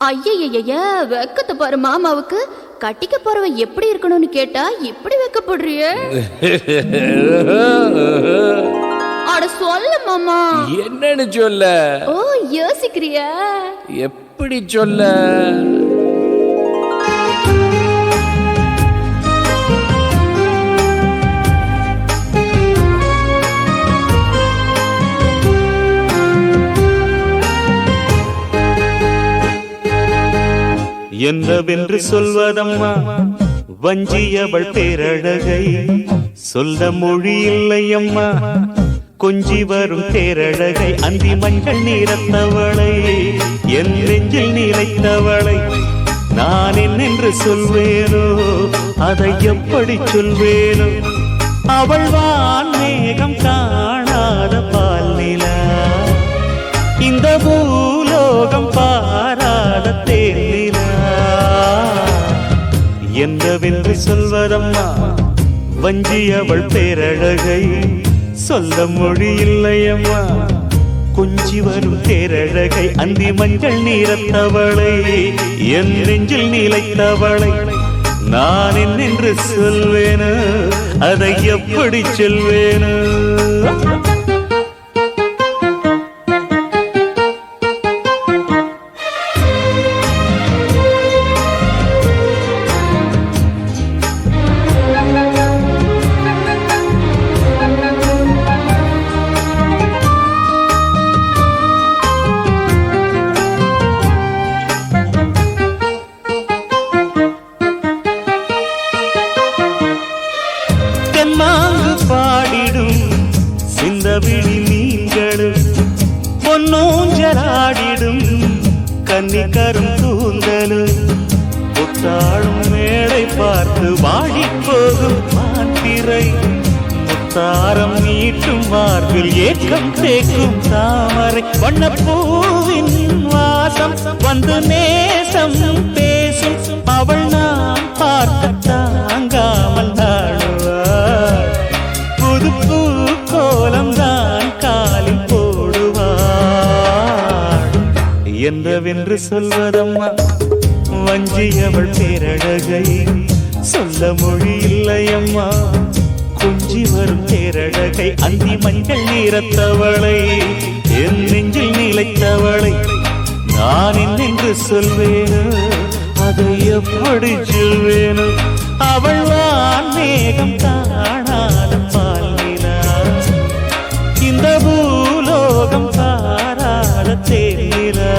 ஐயய்ய வெக்கத்தை பாரு மாமாவுக்கு. கட்டிக்க போறவ எப்படி இருக்கணும்னு கேட்டா இப்படி வெக்கப்படுறிய? அட சொல்ல மாமா. என்னன்னு சொல்ல? ஓ யோசிக்கிறியா? எப்படி சொல்ல? என்னவென்று சொல்வதம்மா வஞ்சியவள் பேரழகை, சொல்ல மொழி இல்லையம்மா கொஞ்சி வரும் பேரழகை. அந்தி மஞ்சள் நீரத்தவளை, என் நெஞ்சில் நிலைத்தவளை நான் என்னென்று சொல்வேனோ, அதை எப்படி சொல்வேனோ? அவள் வான் மேகம் காணாத பால் நிலா, இந்த பூலோகம் பாராத தேனிலா. என்னவென்று சொல்வதம்மா வஞ்சியவள் பேரழகை, சொல்ல மொழி இல்லையம்மா கொஞ்சி வரும் பேரழகை. அந்தி மஞ்சள் நீரத்தவளை, என் நெஞ்சில் நிலைத்தவளை நான் என்னென்று சொல்வேனோ, அதை எப்படி சொல்வேனோ? மாங்கு பாடிடும் சிந்தவிழி மீன்களும், பொன்னூஞ்சலாடிடும் கன்னிக்கரும் கூந்தலும், புத்தாளும் மேடை பார்த்து வாடி போகும் மாத்திரை, முத்தாரம் நீட்டும் மார்பில் ஏக்கம் தேக்கும் தாமரை, வண்ணப்பூவின் வாசம் வந்து நேசம் பேசும், அவள் நாம் பார்க்க தாங்காமல் நாடுவாள், புது பூ கோலம் தான் காலில் போடுவாள். என்னவென்று சொல்வதம்மா வஞ்சியவள் பேரழகை, சொல்ல மொழி இல்லையம்மா கொஞ்சி வரும் பேரழகை. அந்தி மஞ்சள் நீரத்தவளை, என் நெஞ்சில் நிலைத்தவளை நான் என்னென்று சொல்வேனோ, அதை எப்படி சொல்வேனோ? அவள் வான் மேகம் காணாத பால் நிலா, இந்த பூலோகம் பாராத தேனிலா.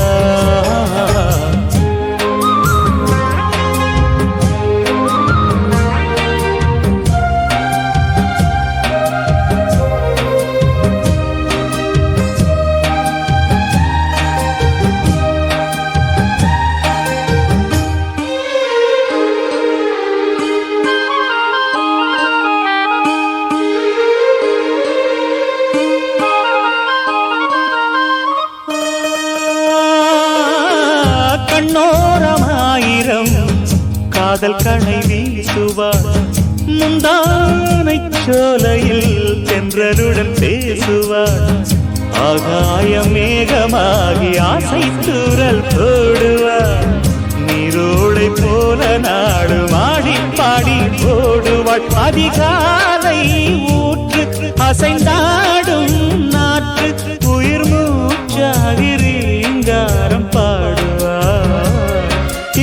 கண்ணோரமாயிரம் காதல் கணை வீசுவார், முந்தானை சோலையில் தென்றலுடன் பேசுவார், ஆகாய மேகமாகி ஆசை தூரல் போடுவார், நீரோடை போல நாடு மாடி பாடி போடுவாள், அதிகாலை ஊற்று அசைந்தாடும் நாற்று உயிர் மூச்சாகி ரீங்காரம் பாடுவார்,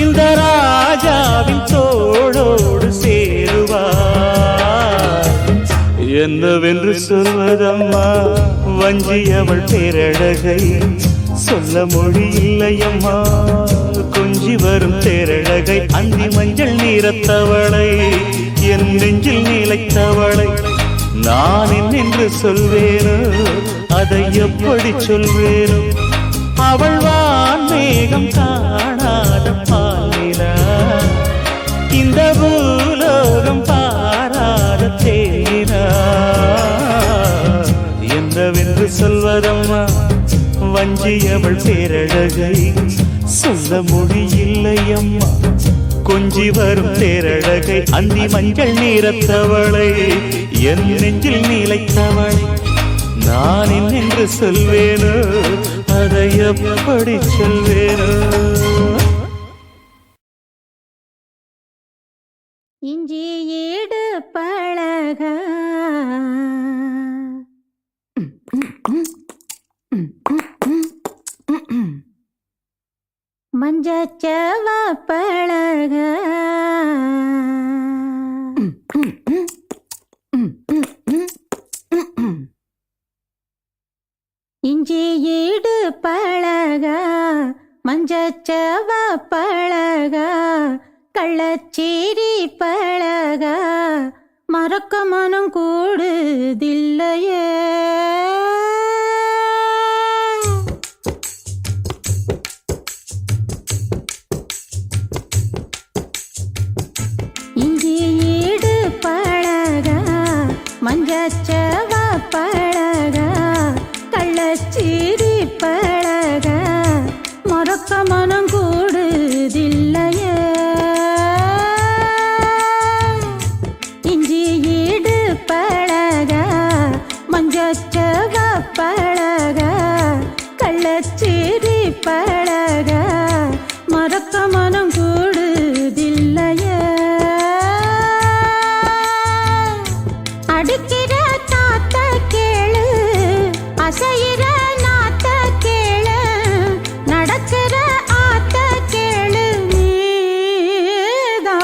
இந்த ராஜாவின் தோளோடு சேருவார். என்னவென்று சொல்வதம்மா வஞ்சியவள் பேரழகை, சொல்ல மொழி இல்லையம்மா கொஞ்சி வரும் பேரழகை. அந்தி மஞ்சள் நீரத்தவளை, என் நெஞ்சில் நிலைத்தவளை நான் என்னென்று சொல்வேனோ, அதை எப்படி சொல்வேனோ? அவள் வான் மேகம் காணாத பால் நிலா, இந்த பூலோகம் பாராத தேனிலா. என்னவென்று சொல்வதம்மா வஞ்சியவள் பேரழகை, சொல்ல மொழி இல்லையம்மா கொஞ்சி வரும் பேரழகை. அந்தி மஞ்சள் நீரத்தவளை, என் நெஞ்சில் நிலைத்தவளை நான் என்னென்று சொல்வேனோ, அதை எப்படி சொல்வேனோ? இஞ்சி ஈடு பழக மஞ்சச்சவ பழக இஞ்சி ஈடு பழக மஞ்சச்சவ பழக கள்ளச்சேரி பழக மறக்க மனம் கூடுதில்லையே இஞ்சி ஈடு பழக மஞ்சச்சவ பழக கள்ளச்சேரி பழக மறக்க மனம் கூடுதில்லையே இஞ்சி ஈடு பழக மஞ்சச்சவ பழக கள்ளச்சேரி பழக மறக்க மனம் கூடுதில்லையே அடிக்கிற தாத்த கேளு அசையிற நாத்த கேளு நடக்கிற ஆத்த கேளு நீதானா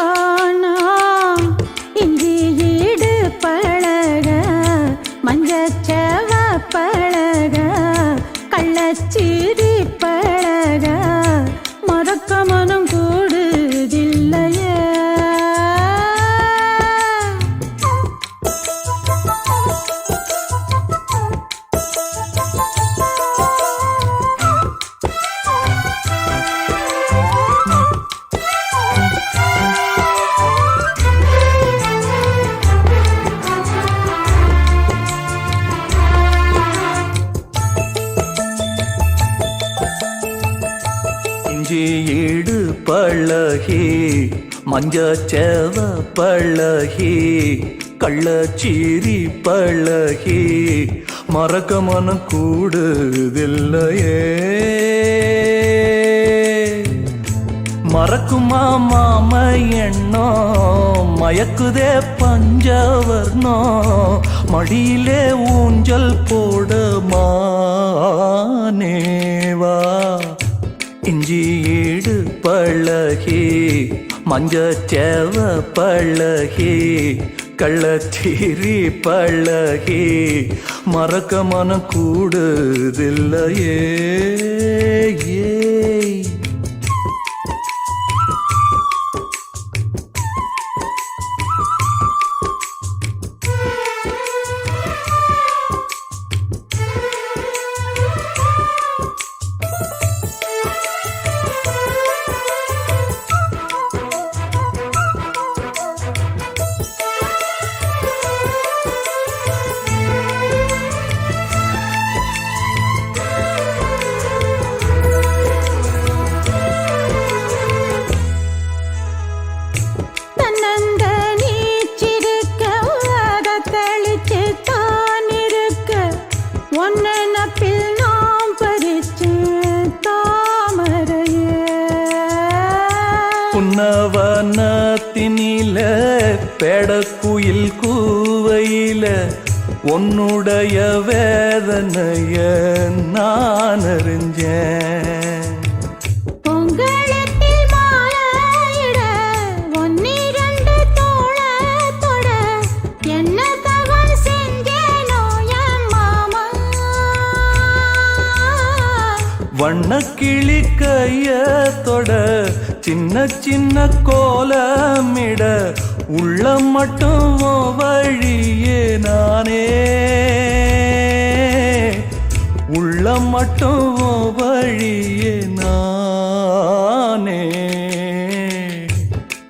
இஞ்சி ஈடு பழக மஞ்சச்சவ பழக கள்ளச்சீரி பழக மறக்க மனம் கூடுதில்லையே இஞ்சி ஈடு பழகி மஞ்சச்சேவ பழகி கள்ளச்சீரி பழகி மறக்க மனம் கூடுதில்லையே மறக்குமா மாம எண்ணோ மயக்குதே பஞ்சவர்ணோ மடியிலே ஊஞ்சல் போட மானேவா இஞ்சி ஈடு பழகி மஞ்சச்சேவ பழகி கள்ளச்சீரி பழகி மறக்க மனம் கூடுதில்லையே ஏய் தன்னந்த நீச்சிருக்க அதை தெளிச்சு தான் இருக்க ஒன்னு நப்பில் நாம் பறிச்சு தாமரையே புன்னவனத்தினில பெடக்குயில் கூவையில உன்னுடைய வேதனைய நான் அறிஞ்சேன் பொங்கலத்தில் மாலையிட ஒன்னிரண்டு தோளத்தொட என்ன தவறு செஞ்சேனோ என் மாமா வண்ணக்கிளி கையத்தொட சின்ன சின்ன கோலமிட உள்ள மட்டும் உன் வழியே நானே உள்ள மட்டும் உன் வழியே நானே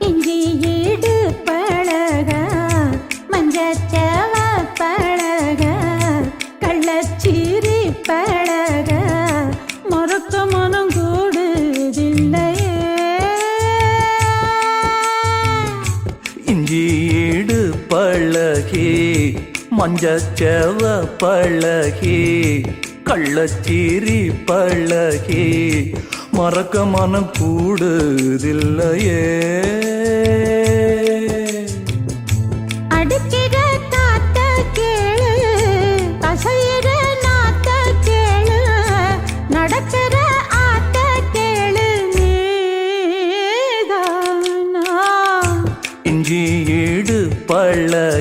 இஞ்சி ஈடு பழக மஞ்சச்சவ பழக கள்ளச்சீரி பழக மறக்க மனம் கூடுதில்லையே இஞ்சி ஈடு பழகி மஞ்சச்சேவ பழகி கள்ளச்சீரி பழகி மறக்க மனம் கூடுதில்லையே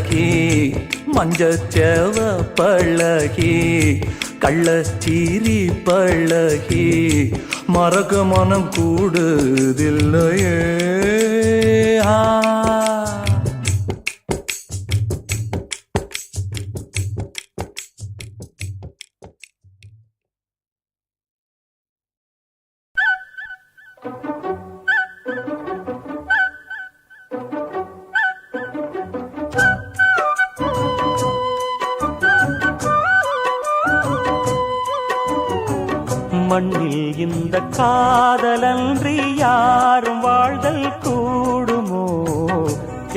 பழகி மஞ்சச்சேவ பழகி கள்ளச்சீரி பழகி மறக்க மனம் கூடுதில்லையே மண்ணில் இந்த காதலன்றி யாரும் வாழ்தல் கூடுமோ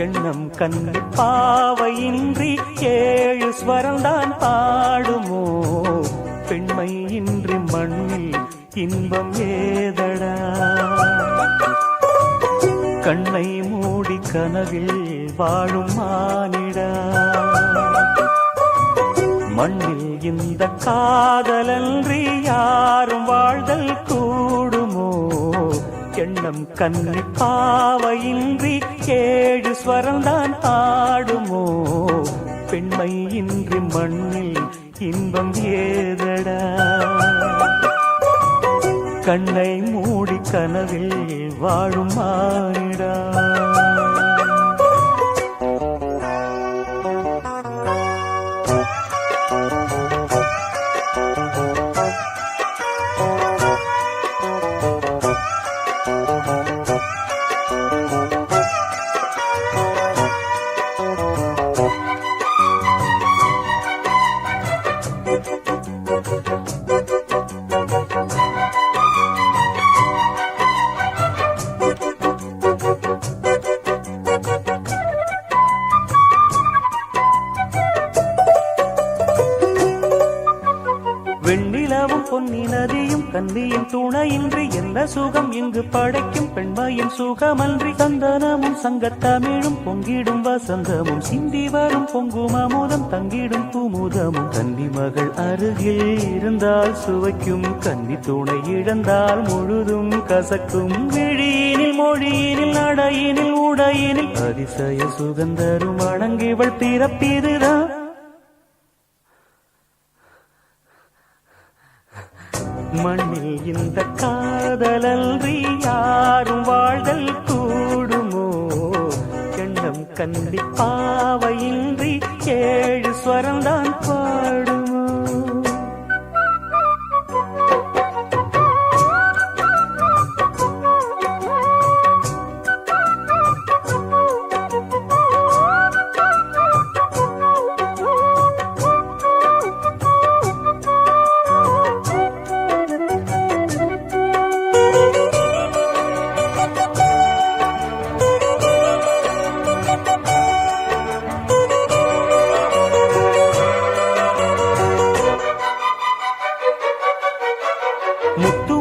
எண்ணம் கண்ணி பாவையின்றி 7 ஸ்வரம்தான் பாடுமோ பெண்மை இன்றி மண்ணில் இன்பம் ஏதடா கண்ணை மூடி கனவில் வாழும் மானிடா மண்ணில் இந்த காதலன்றி யாரும் வாழ்தல் கூடுமோ எண்ணம் கண்ணி பாவையின்றி 7 ஸ்வரம்தான் ஆடுமோ பெண்மை இன்றி மண்ணில் இன்பம் ஏதடா கண்ணை மூடி கனவில் வாழும் மானிடா வெண்ணிலவும் பொன்னி நதியும் கன்னியின் துணையின்றி என்ன சுகம் இங்கு படைக்கும் பெண்மையின் சுகமன்றி சந்தனமும் சங்கத்தமிழும் பொங்கிடும் வசந்தமும் சிந்தி வரும் பொங்கும் அமுதம் தங்கிடும் குமுதமும் கன்னி மகள் அருகில் இருந்தால் சுவைக்கும் கன்னி துணை இழந்தால் முழுதும் கசக்கும் விழியினில் மொழியினில் நடையினில் உடையினில் அதிசய சுகந்தரும் அடங்கிவள் பிறப்பிதுதான் மண்ணில் இந்த காதலன்றி யாரும் வாழ்தல் கூடுமோ எண்ணம் கண்டி பாவையின்றி 7 ஸ்வரம்தான் பாடுமோ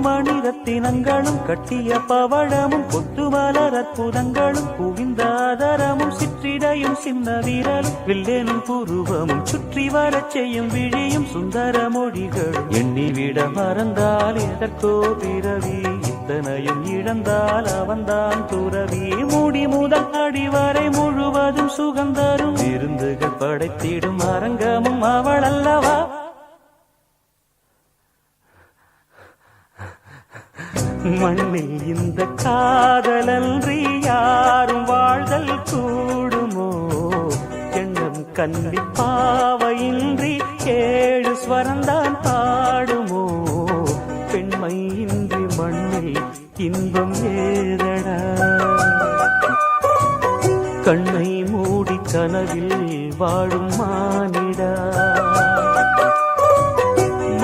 முத்துமணிரத்தினங்களும் கட்டிய பவழமும் கொத்துமலர் அற்புதங்களும் குவிந்தாதரமும் சிற்றிடையும் சின்ன வீரலும் வில்லேனும் புருவமும் சுற்றி வரச் செய்யும் விழியும் சுந்தர மொழிகளும் எண்ணிவிட மறந்தால் எதற்கோ பிறவி இத்தனையும் இழந்தால் அவன்தான் துறவி மூடி முதல் அடிவரை முழுவதும் சுகந்தரும் விருந்துகள் படைத்திடும் அரங்கமும் அவள் அல்லவா மண்ணில் இந்த காதலன்றி யாரும் வாழ்தல் கூடுமோ எண்ணம் கன்னி பாவையின்றி 7 ஸ்வரம்தான் பாடுமோ பெண்மை இன்றி மண்ணில் இன்பம் ஏதடா கண்ணை மூடி கனவில் வாழும் மானிடா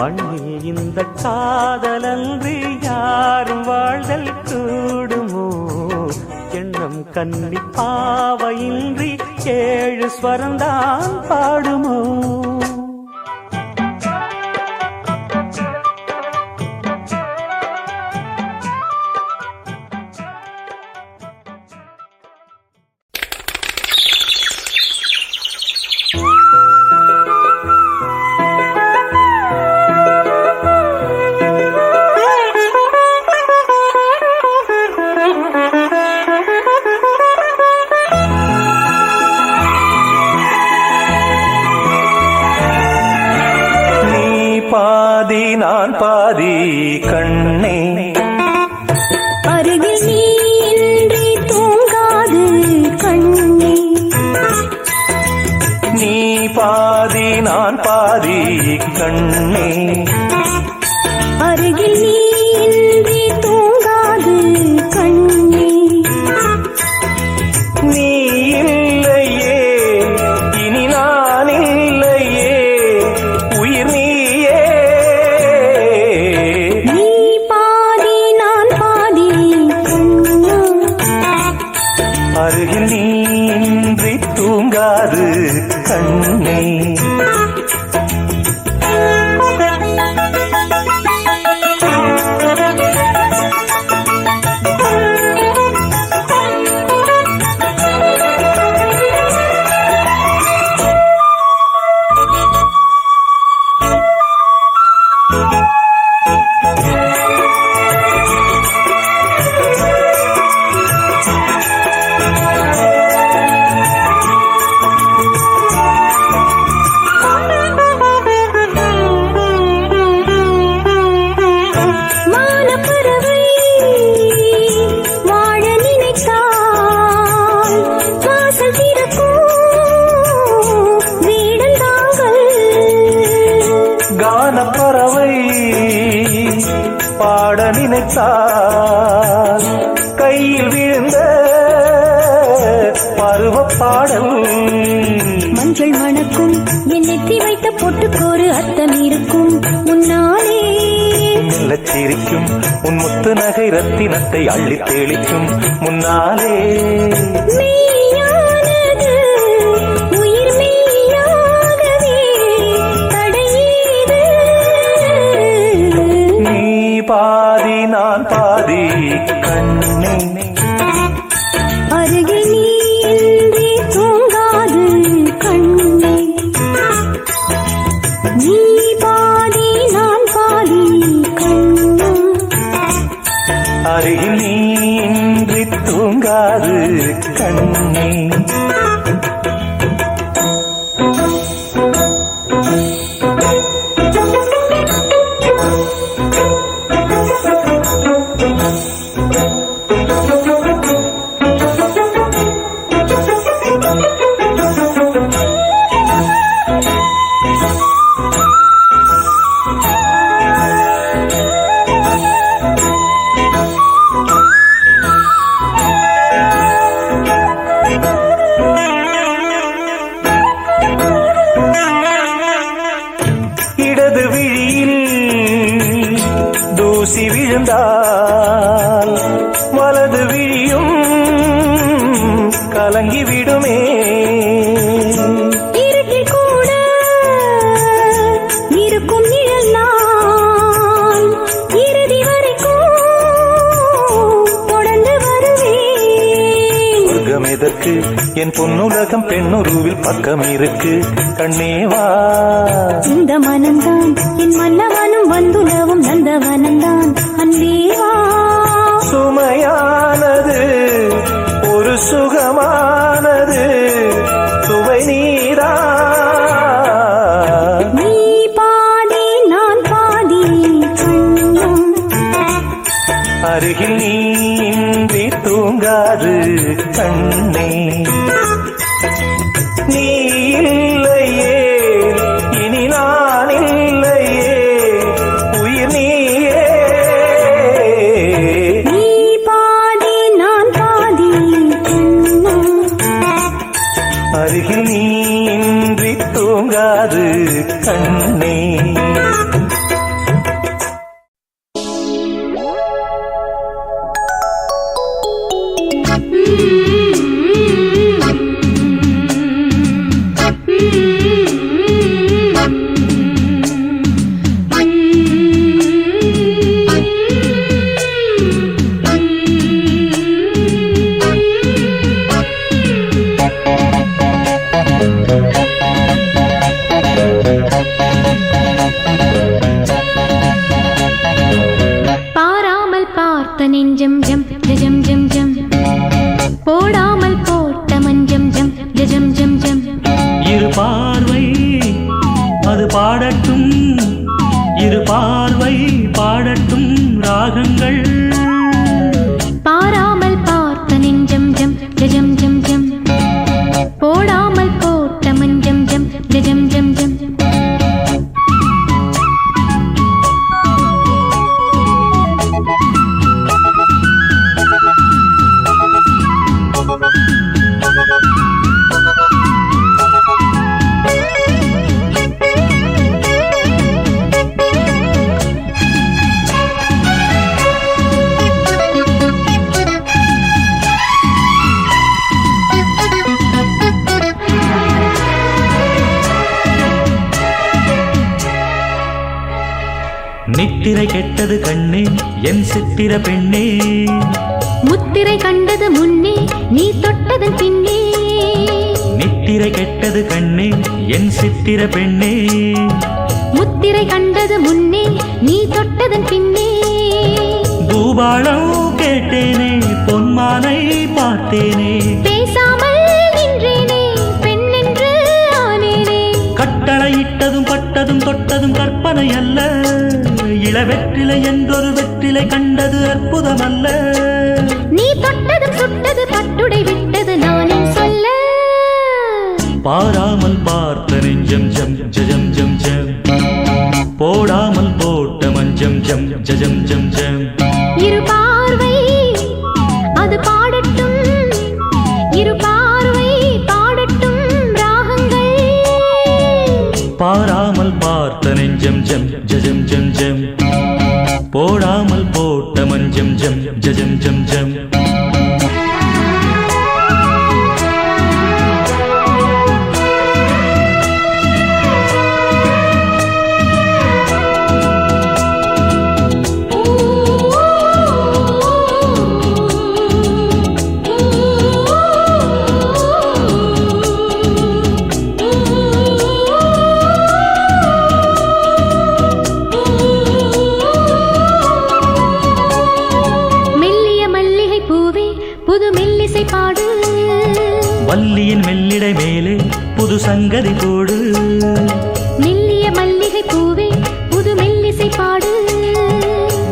மண்ணில் இந்த காதலன்றி யாரும் வாழ்தல் கூடுமோ எண்ணம் கன்னி பாவையின்றி 7 ஸ்வரம்தான் பாடுமோ கண்ணே. அருகில் நீ இன்றி தூங்காது கண்ணே. நீ இல்லையே இனி நான் இல்லையே உயிர் நீயே. நீ பாதி நான் பாதி கண்ணா. அருகில் நீ இன்றி தூங்காது கண்ணே. கானப்பறவை பாட நினைத்தால் கையில் விழுந்த பருவப் பாடல். மஞ்சள் மணக்கும் என் நெத்தி வைத்த பொட்டுக்கோரு அர்த்தம் இருக்கும் முன்னாலே. மெல்லச் சிரிக்கும் உன் முத்து நகை ரத்தினத்தை அள்ளித் தெளிக்கும் முன்னாலே. மெய்யானது உயிர் மெய்யாகவே தடையேது. நீ பாதி நான் பாதி கண்ணே. அருகில் நீ இன்றி தூங்காது கண்ணே. நீ பாதி நான் பாதி கண்ணா. அருகில் நீ இன்றி தூங்காது கண்ணே. இடது விழியில் தூசி விழுந்தால் வலது விழியும் கலங்கிவிடுமே. இருட்டில் கூட இருக்கும் நிழல் நான் இறுதி வரைக்கும் தொடர்ந்து வருவேன். சொர்க்கம் எதற்கு என் பொன்னுலகம் பெண்ணுருவில் பக்கம் இருக்கு கண்ணேவா. இந்த மனம்தான் என் மன்னவனும் வந்துலவும் நந்தவனம்தான் அன்பேவா. சுமையானது ஒரு சுகமானது சுவை நீரா. நீ பாதி நான் பாதி கண்ணா. அருகில் நீ இன்றி தூங்காது கண்ணே. நீ இல்லையே இனி நான் இல்லையே உயிர் நீயே. நீ பாதி நான் பாதி கண்ணா. அருகில் நீ இன்றி தூங்காது கண்ணே. பாராமல் பார்த்த நெஞ்சம் ஜம் ஜம் ஜம் ஜம். போடாமல் போட்ட மஞ்சம் ஜம் ஜம் ஜம் ஜம். இரு பார்வை அது பாடட்டும், இரு பார்வை பாடட்டும் ராகங்கள். பாராமல் பார்த்த நெஞ்சம் ஜம் ஜம் ஜம் ஜம். போடாமல் போட்ட மஞ்சம் ஜம் ஜம் ஜம் ஜம். நித்திரை கெட்டது கண்ணே என் சித்திர பெண்ணே, முத்திரை கண்டது முன்னே நீ தொட்டதன் பின்னே. நித்திரை கெட்டது கண்ணே என் சித்திர பெண்ணே, முத்திரை கண்டது முன்னே நீ தொட்டதன் பின்னே. பூபாளம் கேட்டேனே பொன்மானை பார்த்தேனே, பேசாமல் நின்றேனே பெண்ணென்று ஆனேனே. கட்டளையிட்டதும் பட்டதும் தொட்டதும் கற்பனை அல்ல, இளவெற்றிலை என்றொரு வெற்றிலை கண்டது அற்புதம் அல்ல. நீ தொட்டதும் சுட்டது பட்டுடை விட்டது நானும் சொல்ல. பாராமல் பார்த்த நெஞ்சம் ஜம் ஜம் ஜம் ஜம், போடாமல் போட்ட மஞ்சம் ஜம் ஜம் ஜம் ஜம். இரு பார்வை அது பாடட்டும், இரு பார்வை பாடட்டும் ராகங்கள். பாராமல் பார்த்த நெஞ்சம் ஜம் ஜம் ஜம் ஜம், போடாமல் போட்ட மஞ்சம் ஜம் ஜம் ஜம் ஜம். வள்ளியின் மெல்லிடை மேலே புது சங்கதி போடு, மெல்லிய மல்லிகை பூவே புது மெல்லிசை பாடு.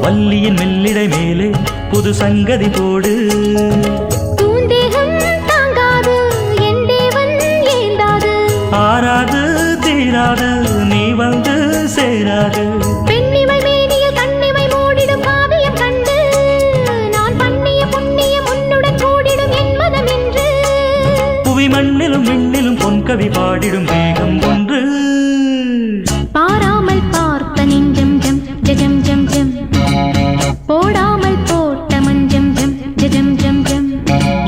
வள்ளியின் மெல்லிடை மேலே புது சங்கதி போடு. தூந்தேகம் தாங்காது என் தேவன் ஏந்தாது, ஆறாது தீராது நீ வந்து சேராது. பெண்ணிமை மேனியில் கண்ணிமை மூடிடும் காவியம் கண்டு, நான் பண்ணிய புண்ணியம் உன்னுடன் கூடிடும் என் மதம் என்று. புவி மண்ணிலும் விண்ணிலும் பொன்கவி பாடிடும் வேகம் ஒன்று. பாராமல் பார்த்த நெஞ்சம் ஜம் ஜம் ஜம் ஜம், போடாமல் போட்ட மஞ்சம் ஜம் ஜம் ஜம் ஜம்.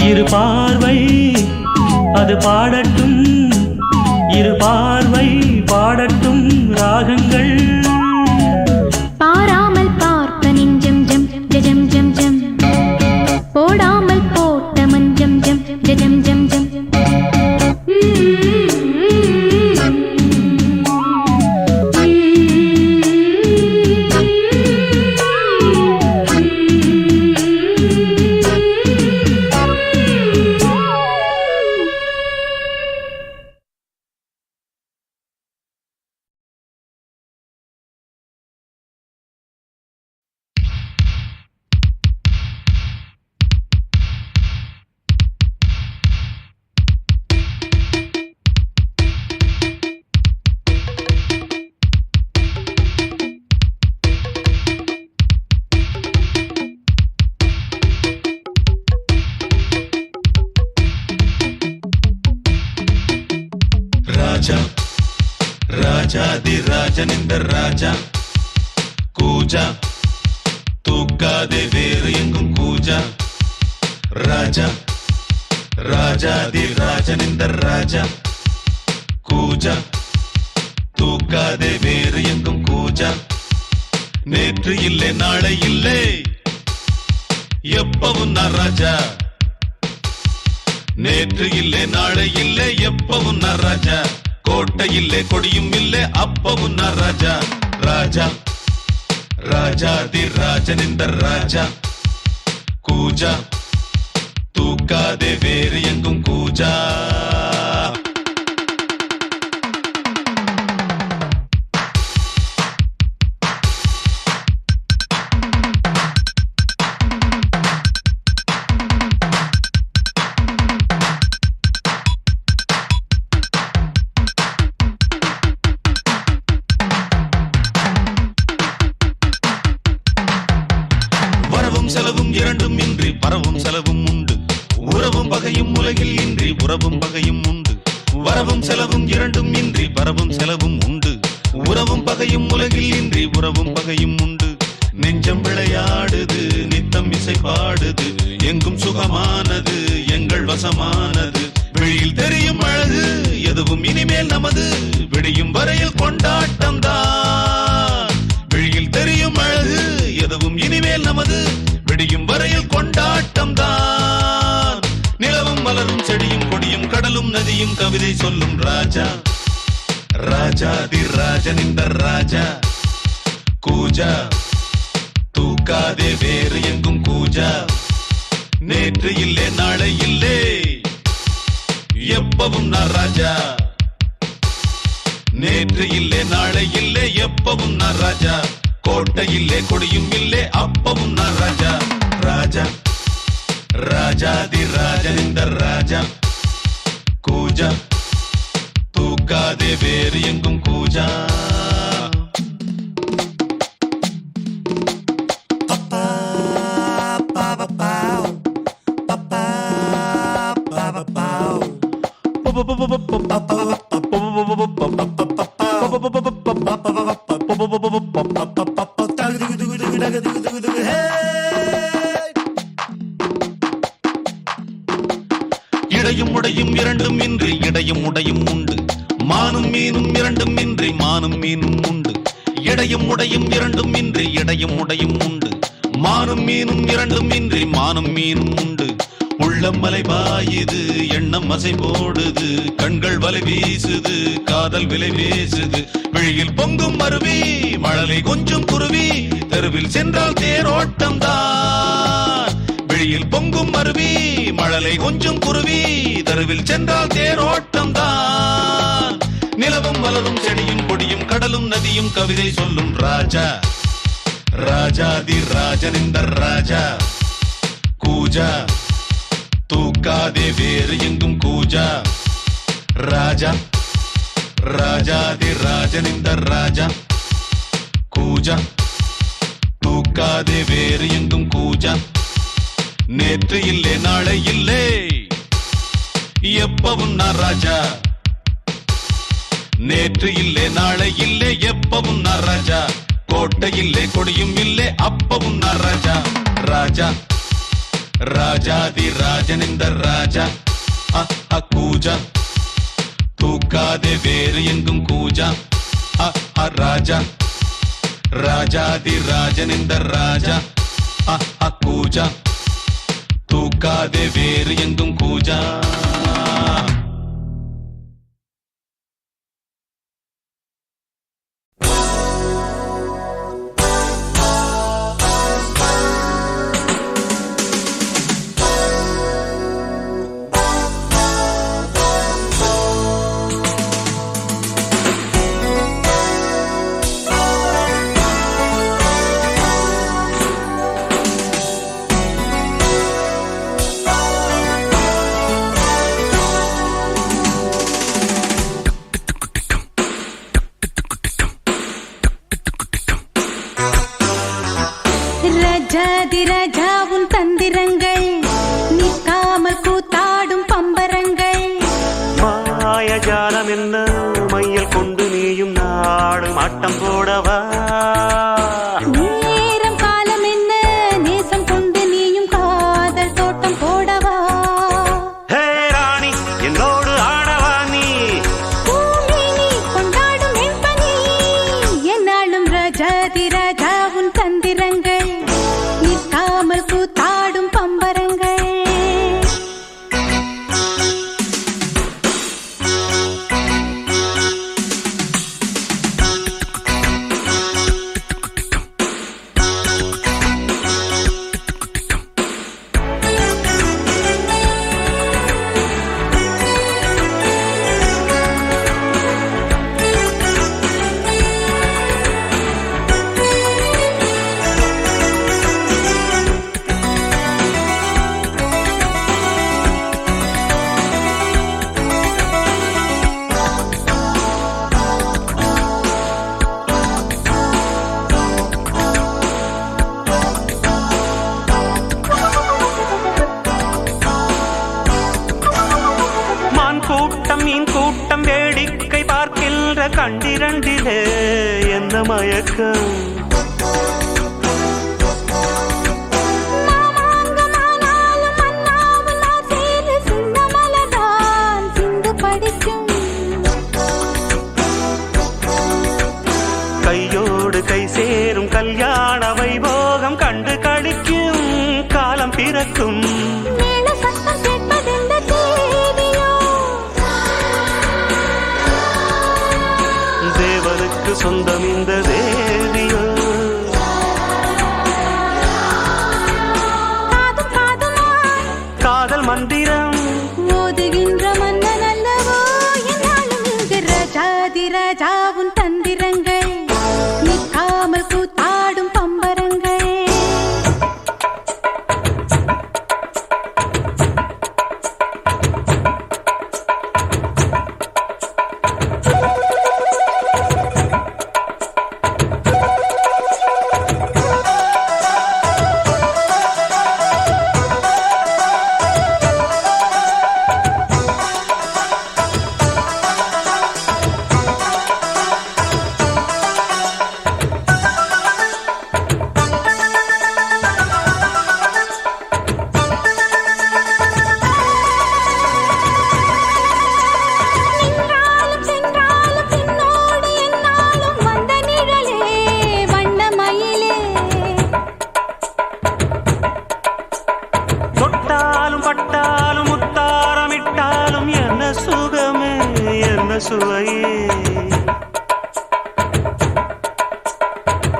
இரு பார்வை அது பாடட்டும், இரு பார்வை பாடட்டும் ராகங்கள். பாராமல் பார்த்த நெஞ்சம் ஜம் ஜம் ஜம் ஜம், போடாமல் போட்ட மஞ்சம் ஜம் ஜம் ஜம் ஜம். ராஜா ராஜாதி ராஜனிந்த ராஜா கூஜா தூக்காதே வேறு எங்கும் கூஜா. ராஜா ராஜாதி ராஜனிந்த ராஜா கூஜா தூக்காதே வேறு எங்கும் கூஜா. நேற்று இல்லை நாளை இல்லை எப்பவும் நான் ராஜா, நேற்று இல்லை நாளை இல்லை எப்பவும் நான் ராஜா. கோட்டை இல்லை கொடியும் இல்லை அப்பவும் நான் ராஜா. ராஜா ராஜாதி ராஜனிந்த ராஜா கூஜா தூக்காதே வேறு எங்கும் கூஜா. செலவும் இரண்டும் இன்றி பரவும் செலவும் உண்டு, உறவும் பகையும் உலகில் இன்றி உறவும் பகையும் உண்டு. வரவும் செலவும் இரண்டும் இன்றி பரவும் செலவும் உண்டு, உறவும் பகையும் உலகில் இன்றி உறவும் பகையும் உண்டு. நெஞ்சம் விளையாடுது நித்தம் இசை பாடுது, எங்கும் சுகமானது எங்கள் வசமானது. வெளியில் தெரியும் அழகு எதுவும் இனிமேல் நமது, விடியும் வரையில் கொண்டாட்டம் தான். வெளியில் தெரியும் அழகு நதியும் கவிதை சொல்லும் ராஜா ராஜாதி ராஜன் இந்த ராஜா கூஜா தூக்காதே வேறு எங்கும் கூஜா நேற்று இல்லே நாளை இல்லே எப்பவும் நான் ராஜா நேற்று இல்லே நாளை இல்லே எப்பவும் நான் ராஜா கோட்டை இல்லே கொடியும் இல்லே அப்பவும் நான் ராஜா ராஜா ராஜாதி ராஜன் இந்த ராஜா கூஜா தூக்காதே வேறு எங்கும் கூஜா இடையும் உடையும் இரண்டும் இன்றி இடையும் உடையும் உண்டு மானும் மீனும் இரண்டும் இன்றி மானும் மீனும் உண்டு இடையும் உடையும் இரண்டும் இன்றி இடையும் உடையும் உண்டு மானும் மீனும் இரண்டும் இன்றி மானும் மீனும் உண்டு உள்ளம் மலை பாயுது எண்ணம் அசை போடுது கண்கள் வலை வீசுது காதல் விலை வீசுது விழியில் பொங்கும் அருவி மழலை கொஞ்சம் குருவி தெருவில் சென்றால் தேரோட்டம் தான் விழியில் பொங்கும் அருவி மழலை கொஞ்சம் குருவி தெருவில் சென்றால் தேரோட்டம் தான் நிலவும் மலரும் செடியும் கொடியும் கடலும் நதியும் கவிதை சொல்லும் ராஜா ராஜாதி ராஜன் இந்த ராஜா கூஜா தூக்காதே வேறு எங்கும் கூஜா ராஜா ராஜாதி ராஜன் இந்த ராஜா கூஜா தூக்காதே வேறு எங்கும் கூஜா நேற்று இல்லே நாளை இல்லே எப்பவும் நான் ராஜா நேற்று இல்லே நாளை இல்லே எப்பவும் நான் ராஜா கோட்டை இல்லே கொடியும் இல்லே அப்பவும் நான் ராஜா ராஜா ராஜாதி ராஜன் இந்த ராஜா கூஜா தூக்காதே வேறு எங்கும் கூஜா ராஜா ராஜாதி ராஜன் இந்த ராஜா கூஜா தூக்காதே வேறு எங்கும் கூஜா ராஜாதிராஜா உன் தந்திரங்கள் நிற்காமல் கூத்தாடும் பம்பரங்கள் மாயஜாலம் என்ன மையல் கொண்டு நீயும் நாடும் ஆட்டம் போடவா நேரம் காலம் என்ன நேசம் கொண்டு நீயும் காதல் தோட்டம் போடவா ஹே ராணி என்னோடு ஆடவா நீ பூமேனி கொண்டாடும் வெண்பனி என்னாலும் ராஜாதிராஜா உன் தந்திரங்கள் நிற்காமல் கூத்தாடும் பம்பரங்கள் கூட்டம் மீன் கூட்டம் வேடிக்கை பார்க்கின்ற கண்டிரண்டிலே என்ன மயக்கம் கையோடு கை சேரும் கல்யாண வைபோகம் கண்டு கழிக்கும் காலம் பிறக்கும் காதல் மந்திரம் ஓதுகின்ற மன்னன் அல்லவோ என்னாலும் இங்கு ராஜாதி ராஜாவும் தந்திரங்கள் நிற்காமல் கூத்தாடும் பம்பரங்கள்.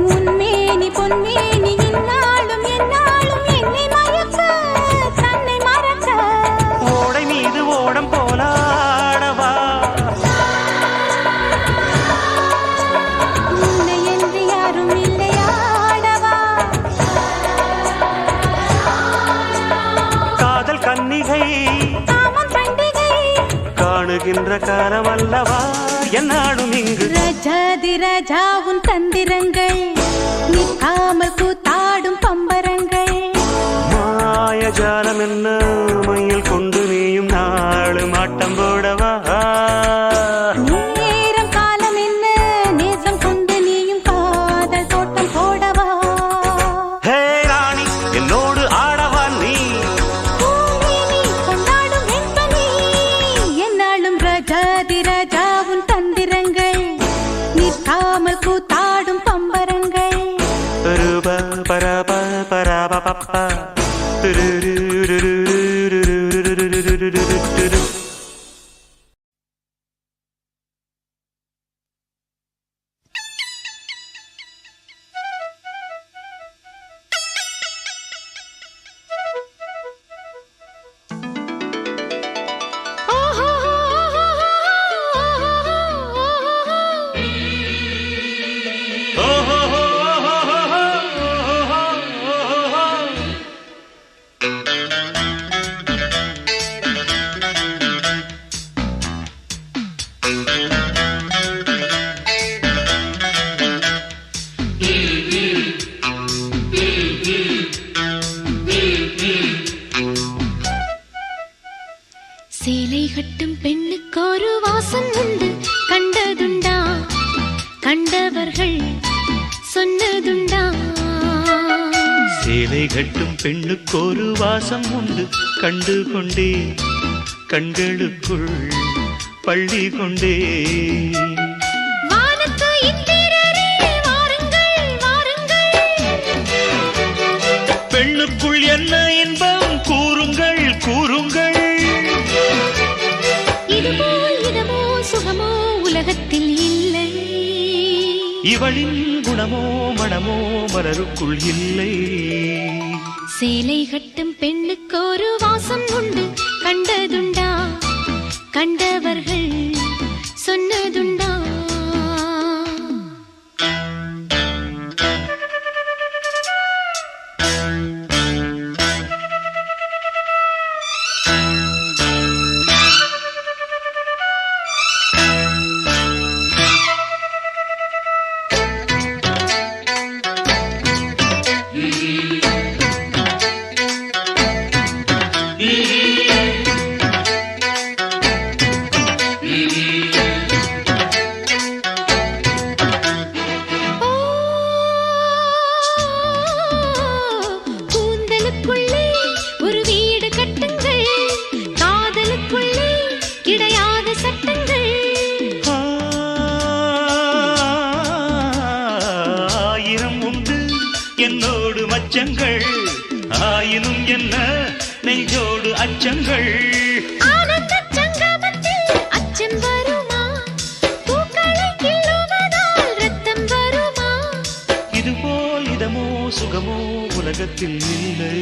உன்மேனி பொன்மேனி இந்நாளும் எந்நாளும் என்னை மயக்க தன்னை மறக்க ஓடை மீது ஓடம் போலாடவா உன்னை என்று யாரும் இல்லையாடவா காதல் கன்னிகை காமம் பண்டிகை காணுகின்ற காலம் அல்லவா என்னாடும் இங்கு ராஜாதி ராஜாவும் தந்திரங்கள் நிற்காமல் கூத்தாடும் பம்பரங்கள். மாயஜாலம் என்ன மையில் கொண்டு நீயும் நாளும் ஆட்டம் போடவா நேரம் காலம் என்ன நேசம் கொண்டு நீயும் காதல் தோட்டம் போடவா. ஹே ராணி என்னோடு ஆடவா நீ பூமேனி கொண்டாடும் வெண்பனி என்னாலும் ராஜாதி ராஜாவும் தந்திரங்கள் நிற்காமல் கூத்தாடும் பம்பரங்கள். ரூபா பரப பரப பப்பா சேலை கட்டும் பெண்ணுக்கு ஒரு வாசம் உண்டு கண்டதுண்டா கண்டவர்கள் சொன்னதுண்டா. சேலை கட்டும் பெண்ணுக்கு ஒரு வாசம் உண்டு கண்டு கொண்டே கண்களுக்குள் பள்ளி கொண்டே. வானத்து இந்திரரே வாருங்கள் வாருங்கள் பெண்ணுக்குள் என்ன இன்பம் கூறுங்கள் கூறுங்கள். இதுபோல் இதமோ சுகமோ உலகத்தில் இல்லை. இவளின் குணமோ மனமோ மலருக்குள் இல்லை. சேலை கட்டும் பெண்ணுக்கு ஒரு வாசம் உண்டு கண்டதுண்டா கண்டவர்கள் சொன்னதுண்டா. கூந்தலுக்குள்ளே ஒரு வீடு கட்டுங்கள் காதலுக்குள்ளே கிடையாத சட்டங்கள். ஆயிரம் உண்டு என்னோடு மச்சங்கள் ஆயினும் என்ன நெஞ்சோடு அச்சங்கள். ஆனந்த சங்கமத்தில் அச்சம் வருமா பூக்களை கிள்ளுவதால் ரத்தம் வருமா. இதுபோல் இதமோ சுகமோ உலகத்தில் இல்லை.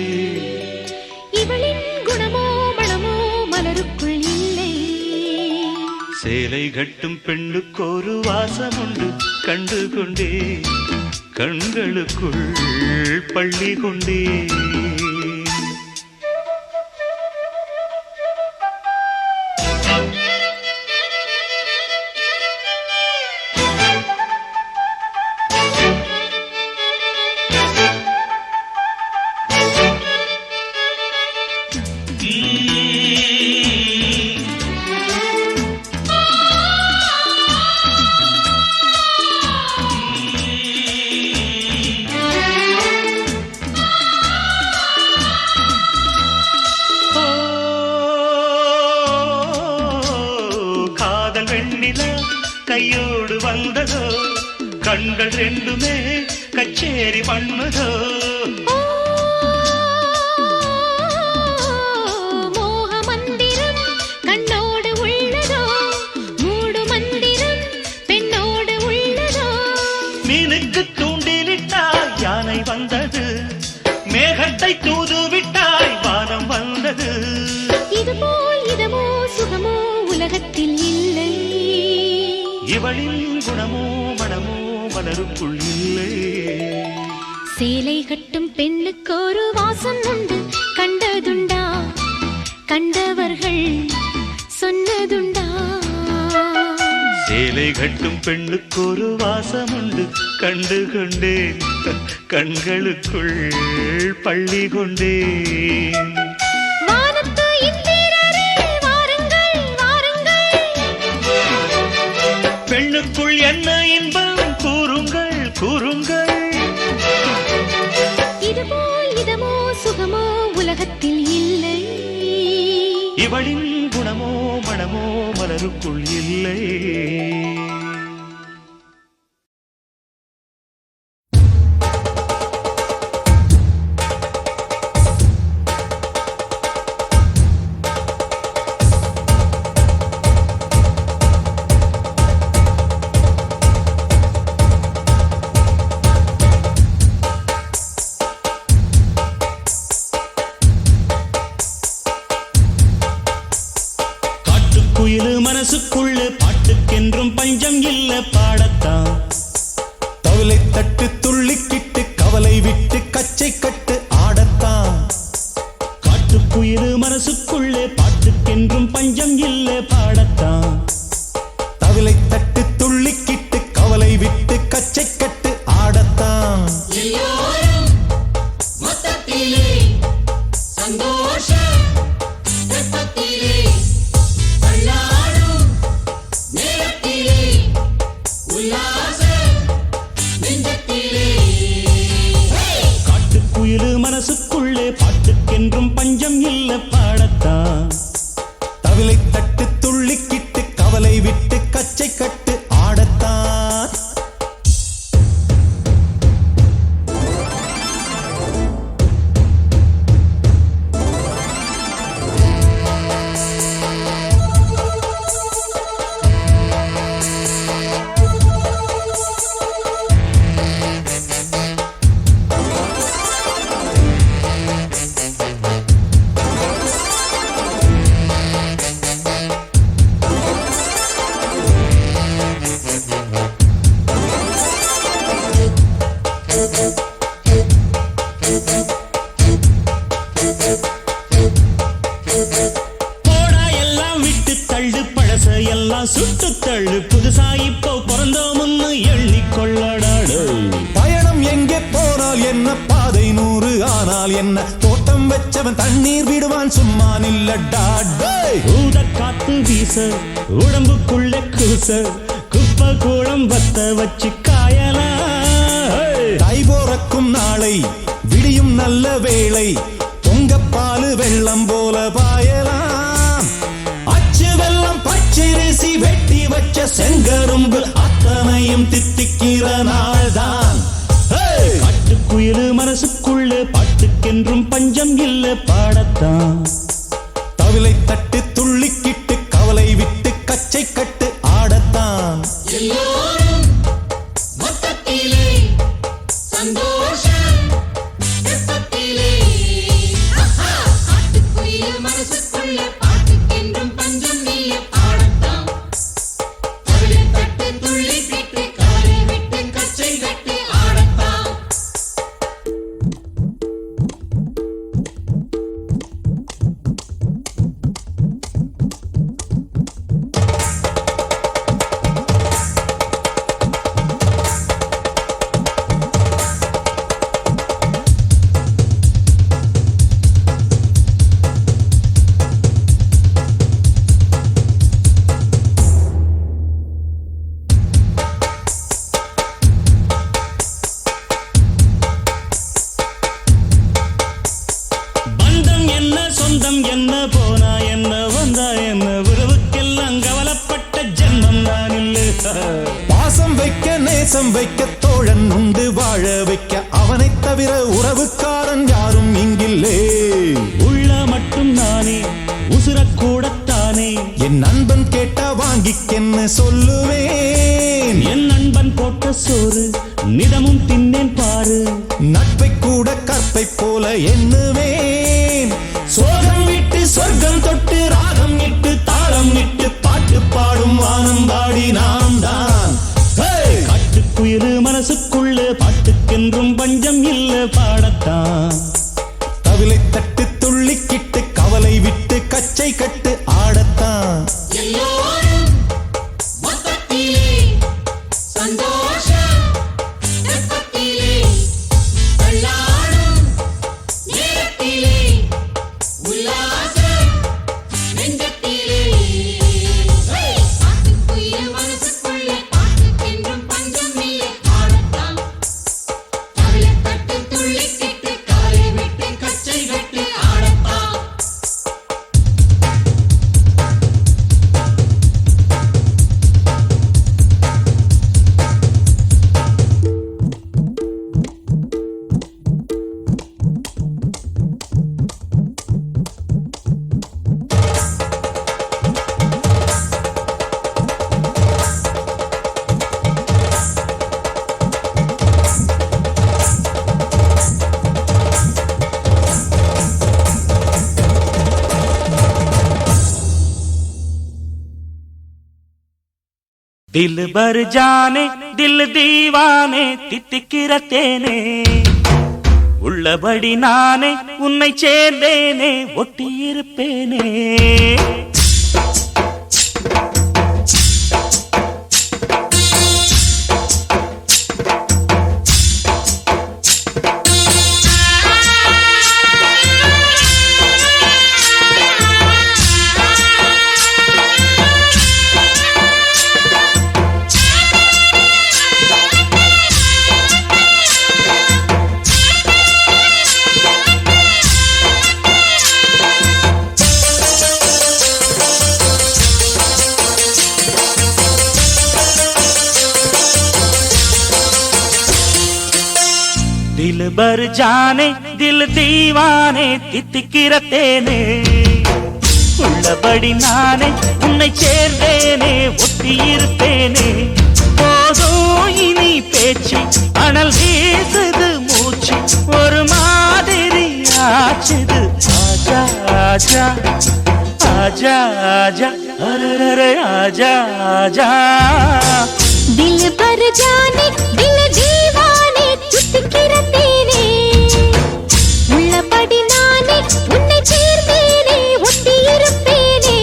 இவளின் குணமோ சேலை கட்டும் பெண்ணுக்கொரு வாசமுண்டு கண்டு கொண்டே கண்களுக்குள் பள்ளி கொண்டே கையோடு வந்ததோ கண்கள் ரெண்டுமே கச்சேரி பண்ணதோ மோக மந்திரம் கண்ணோடு உள்ளதோ மூடு மந்திரம் பெண்ணோடு உள்ளதோ மீனுக்கு தூண்டிலிட்டாய் யானை வந்தது மேகத்தை தூதுவிட்டாய் வானம் வந்தது இதுபோல் இதமோ சுகமோ உலகத்தில் இல்லை இவளின் குணமோ மனமோ மலருக்குள் இல்லை சேலை கட்டும் பெண்ணுக்கு ஒரு வாசம் உண்டு கண்டதுண்டா கண்டவர்கள் சொன்னதுண்டா சேலை கட்டும் பெண்ணுக்கு ஒரு வாசம் உண்டு கண்டு கொண்டேன் கண்களுக்குள் பள்ளி கொண்டேன் பெண்ணுக்குள் என்ன இன்பம் கூறுங்கள் கூறுங்கள் இதுபோல் இதமோ சுகமோ உலகத்தில் இல்லை இவளின் குணமோ மனமோ மலருக்குள் இல்லை மனசுக்குள்ள பாட்டுக்கென்றும் பஞ்சம் இல்ல பாடத்தான் தவளை தட்டு துள்ளிக்கிட்டு கவலை விட்டு கச்சை கட்டு ஆடத்தான் காட்டுக்குயிரு மனசுக்குள்ளே பாட்டுக்கென்றும் பஞ்சம் இல்ல பாடத்தான் தவளை தட்டு துள்ளிக்கிட்டு கவலை விட்டு கச்சை கட்டு ஆடத்தான் மனசுக்குள்ளே பாட்டுக்கென்றும் பஞ்சம் இல்ல பாடத்தான் தவிலை தட்டு துள்ளிக்கிட்டு கவலை விட்டு கச்சை கட்டு ஆடத்தான் சுட்டு தள்ளு புதுசா இப்போ பிறந்தோம்னு எண்ணிக்கொள்ளடாடு பயணம் எங்கே போனால் என்ன பாதை 100 ஆனால் என்ன தோட்டம் வச்சவன் தண்ணீர் விடுவான் சும்மா நில்லடா ஊத காத்து வீச உடம்புக்குள்ள கூச குப்பை கூடம் வத்த வச்சு காயலா தை போறக்கும் நாளை விடியும் நல்ல வேளை பொங்கப்பாலு வெள்ளம் போல பாயலாம் அச்சு வெள்ளம் பச்சரிசி வெட்டி வச்ச செங்கரும்பு அத்தனையும் தித்திக்கிற நாள்தான் காட்டுக்குயிலு மனசுக்குள்ளே பாட்டுக்கென்றும் பஞ்சம் இல்ல பாடத்தான் தவிலை தட்டு துள்ளிக்கிட்டு கவலை விட்டு கச்சை கட்டு ஆடத்தான் பந்தம் என்ன போனா என்ன வந்தா என்ன உறவுக்கெல்லாம் கவலைப்பட்ட ஜென்மம் நான் இல்லை. பாசம் வைக்க நேசம் வைக்க தோழன் உண்டு வாழ வைக்க அவனைத் தவிர உறவுக்காரன் யாரும் இங்கில்லே. உள்ள மட்டும் நானே உசுரக்கூடத்தானே என் நண்பன் கேட்டா வாங்கிக்கென்னு சொல்லுவேன். என் நண்பன் போட்ட சோறு நிதமும் தின்னேன் பாரு. நட்பை கூட கற்பை போல எண்ணுவேன். சோகம் விட்டு சொர்க்கம் தொட்டு ராகம் இட்டு தாளம் இட்டு பாட்டு பாடும் வானம் பாடி நாம் தான். காட்டுக்குயிரு மனசுக்குள்ள பாட்டுக்கென்றும் பஞ்சம் இல்ல பாடத்தான். தவிலை தட்டு துள்ளிக்கிட்டு கவலை விட்டு கச்சை கட்டு ஆடத்தான். दिल भर जाने दिल दीवाने தித்திக்கிற தேனே உள்ளபடி நானே உன்னை சேர்ந்தேனே ஒட்டியிருப்பேனே. दिल भर जाने दिल दीवाने தித்திக்கிற தேனே உள்ளபடி நானே உன்னை சேர்ந்தேனே ஒட்டியிருப்பேனே. போதும் இனி பேச்சு அனல் வீசுது மூச்சு ஒரு மாதிரி ஆச்சுது. ஆஜா ஆஜா ஆஜா ஆஜா அரரே ஆஜா ஆஜா. दिल भर जाने दिल दीवाने தித்திக்கிற தேனே உள்ளபடி நானே உன்னை சேர்ந்தேனே ஒட்டியிருப்பேனே.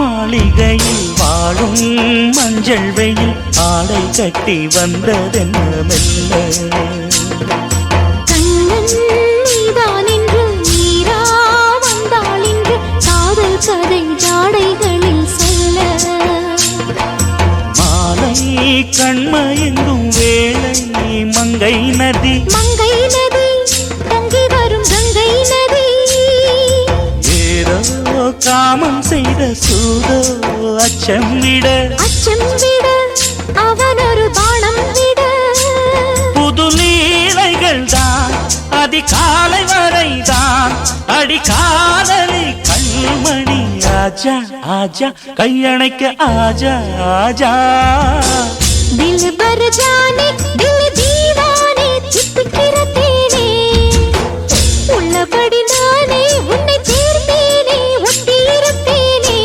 மாளிகையில் வாழும் மஞ்சள் வெயில் ஆடை கட்டி வந்ததென்ன மெல்ல. கண்ணன் நீதான் என்று நீரா வந்தாள் என்று காதல் கதை ஜாடைகளில் சொல்ல. மாலை கண்மயங்கும் வேளை மங்கை நதி மங்கை நதி தங்கி வரும் கங்கை நதி. ஏதோ காமம் செய்த சூதோ அச்சம் விட அச்சம் விட அவன் ஒரு பானம் விட. புது லீலைகள் தான் அதிகாலை வரைதான் அடிக்காதலி கண்மணி. ஆஜா ஆஜா கையணைக்க ஆஜா ஆஜா. दिल भर जाने दिल दीवाने தித்திக்கிற தேனே உள்ளபடி நானே உன்னை சேர்ந்தேனே ஒட்டியிருப்பேனே.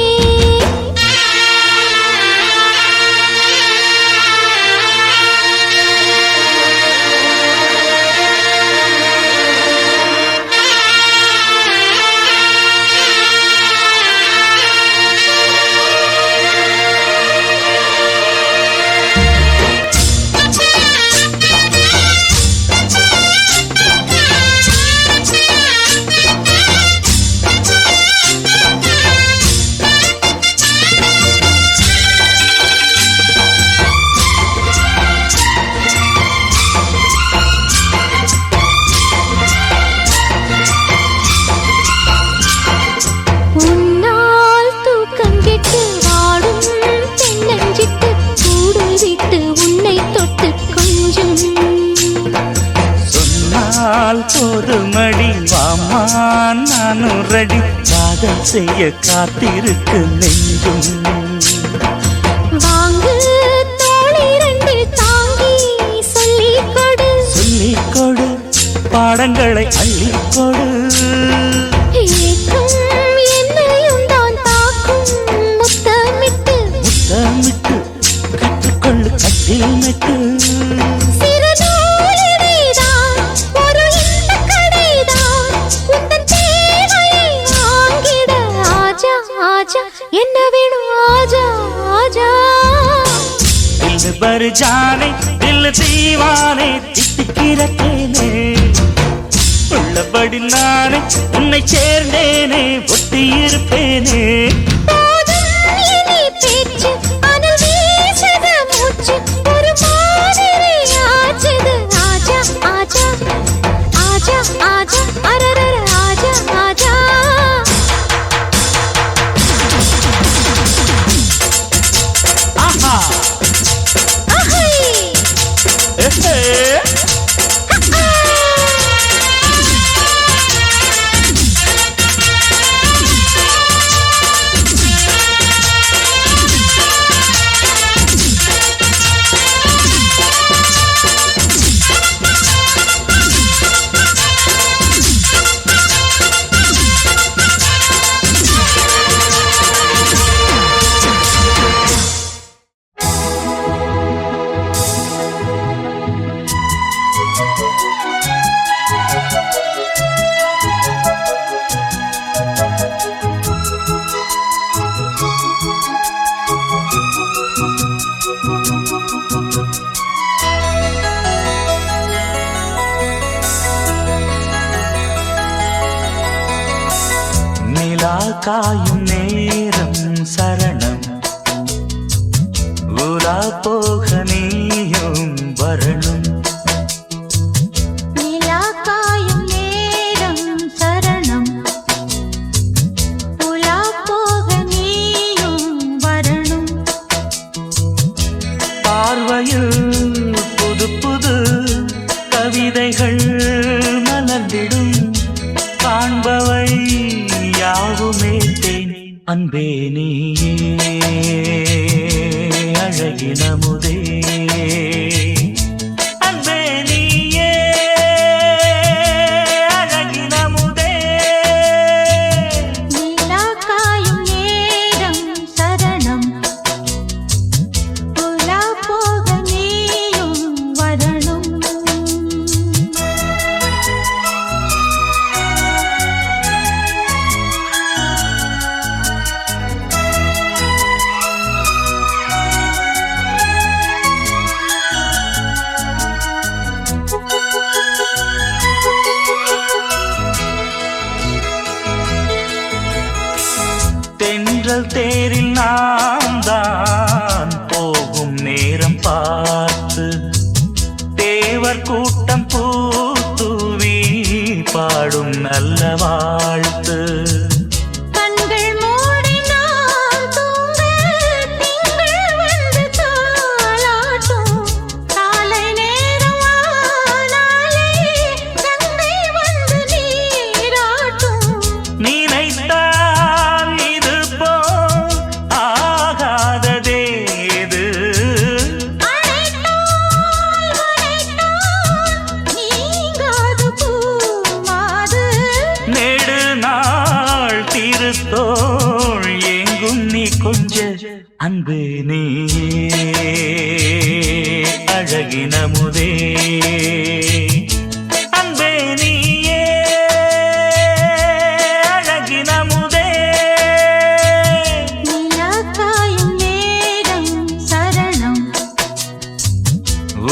விட்டு உன்னை தொட்டு கொஞ்சம் சொன்னால் போதுமடி வாமா நானும் ரெடி காதல் செய்ய காத்திருக்கு நெஞ்சும் வாங்கு தோளை ரெண்டு தாங்கி சொல்லிக்கொடு சொல்லிக்கொடு பாடங்களை அள்ளிக்கொடு ஏக்கம் என்னையும் தான் தாக்கும் முத்தமிட்டு முத்தமிட்டு கற்றுக்கொள்ளு கட்டில் நட்டு சிறுநூலிடைதான் ஒரு இன்பக் கடைதான் உந்தன் தேவையை வாங்கிட ஆஜா ஆஜா என்ன வேணும் ஆஜா ஆஜா दिल भर जाने दिल दीवाने தித்திக்கிறேனே உள்ளபடி நானே உன்னை சேர்ந்தேனே ஒட்டி இருப்பேனே போதும் இனி பேச்சு அனல் வீசுது மூச்சு ஒரு மாதிரி ஆச்சுது ஆஜா ஆஜா ஆஜா ஆஜா அரரர ஆஜா ஆஜா ஆஹா அஹை ஏஹே நிலா காயும் நேரம் சரணம் உலா போக நீயும் வரணும் நிலா காயும் நேரம் சரணம் உலா போக நீயும் வரணும் பார்வையில் புது புது கவிதைகள் மலர்ந்திடும் காண்பவை யாவுமே தேன் அன்பே நீயே அழகினமுதே அன்பே நீயே அழகினமுதே நிலா காயும் நேரம் சரணம் உலா போக நீயும் வரணும் தென்றல் தேரில் நாம் தான் போகும் நேரம் பார்த்து தேவர் கூட்டம் பூத்துவி பாடும் நல்ல வாழ்த்து கண்கள் மூடி நான் தூங்க திங்கள் வந்து தாலாட்டும் காலை நேரம் ஆனாலே கங்கை வந்து நீராட்டும் நினைத்தால் இது போல் ஆகாததேது நீங்காது பூமாது நெடு நாள் திருத்தோள் எங்கும் நீ கொஞ்ச அன்பு நீயே அழகினமுதே அன்பே நீயே அழகினமுதே நிலா காயும் நேரம் சரணம்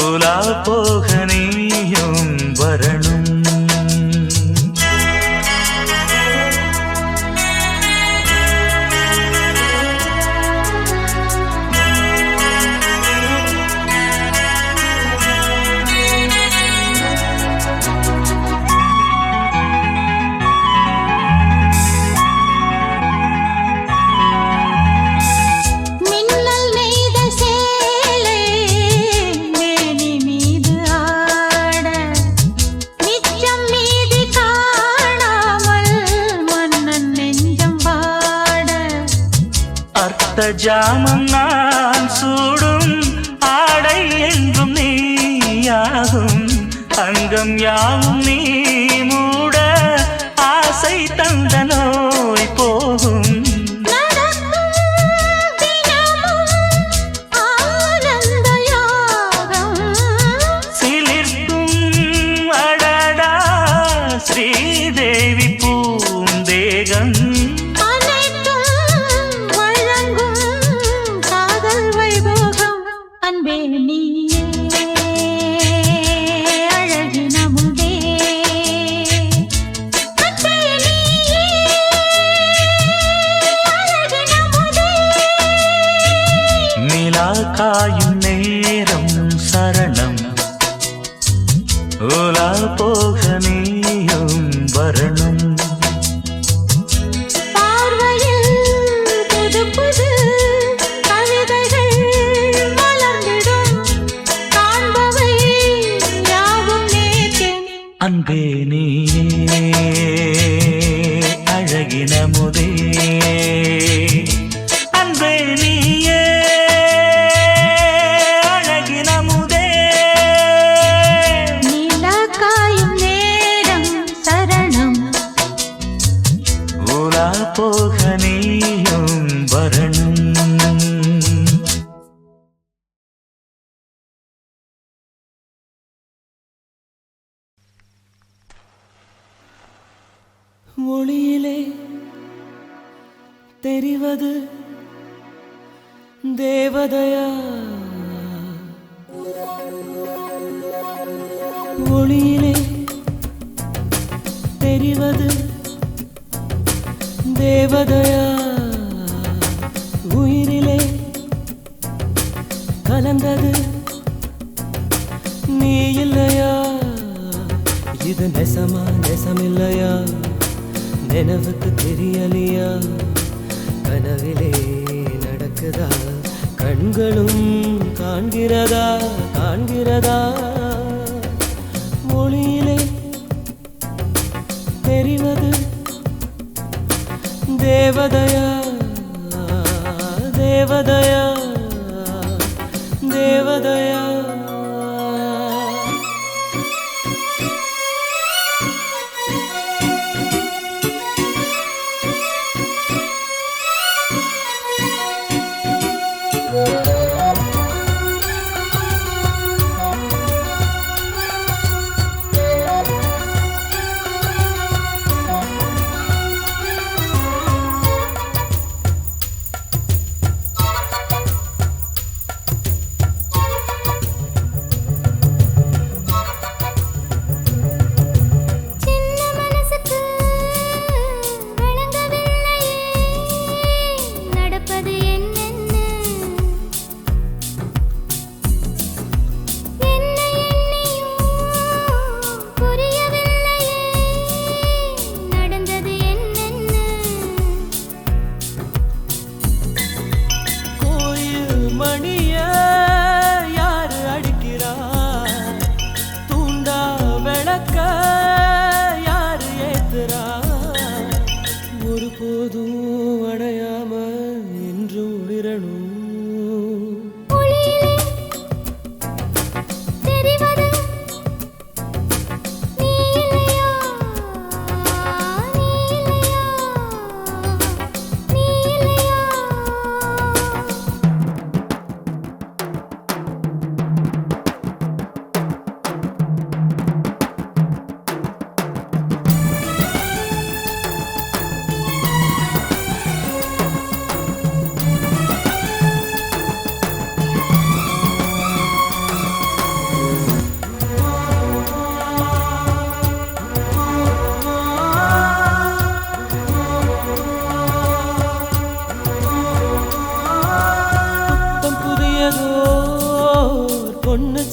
உலா போக நீயும் வரணும் மின்னல் நெய்த சேலை ஜாமம் நான் சூடும் ஆடை என்றும் நீயாகும் அங்கம் யாவும் நீ மூட ஆசை தந்த நோய் போகும் சிலிர்க்கும் அடடா ஸ்ரீதேவி பூந்தேகம் காயும் நேரம் சரணம் ஓலா போக நீயும் வரணும் பார்வையில் புது புது கவிதைகள் மலர்ந்திடும் காண்பவை யாவும் நேர்கேன் அன்பே நீயே அழகின முதே அன்பே நீயே போக நீயும் வரணும் ஒளியிலே தெரிவது தேவதையா ஒளியிலே தெரிவது தேவதையா உயிரிலே கலந்தது நீ இல்லையா இது நெசமா நெசமில்லையா நினைவுக்கு தெரியலையா கனவிலே நடக்குதா கண்களும் காண்கிறதா காண்கிறதா மொழியிலே தெரிவது தேவதையா தேவதையா தேவதையா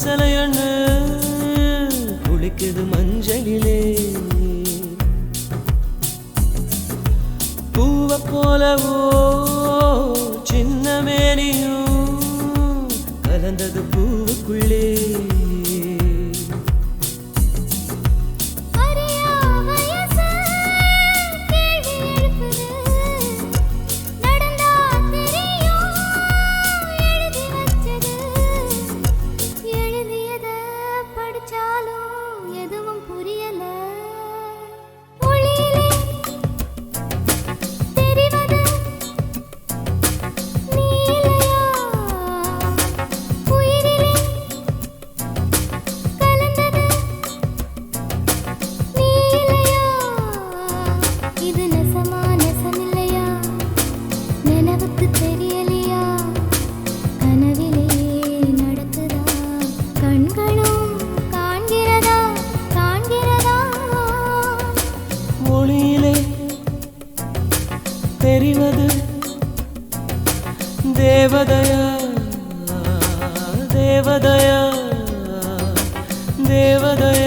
சிலையொன்னு குளிக்குது மஞ்சளிலே பூவ போலவோ சின்ன மேனியும் கலந்தது பூவுக்குள்ளே நடந்தா தெரியும் தேவதையா தேவதையா தேவதையா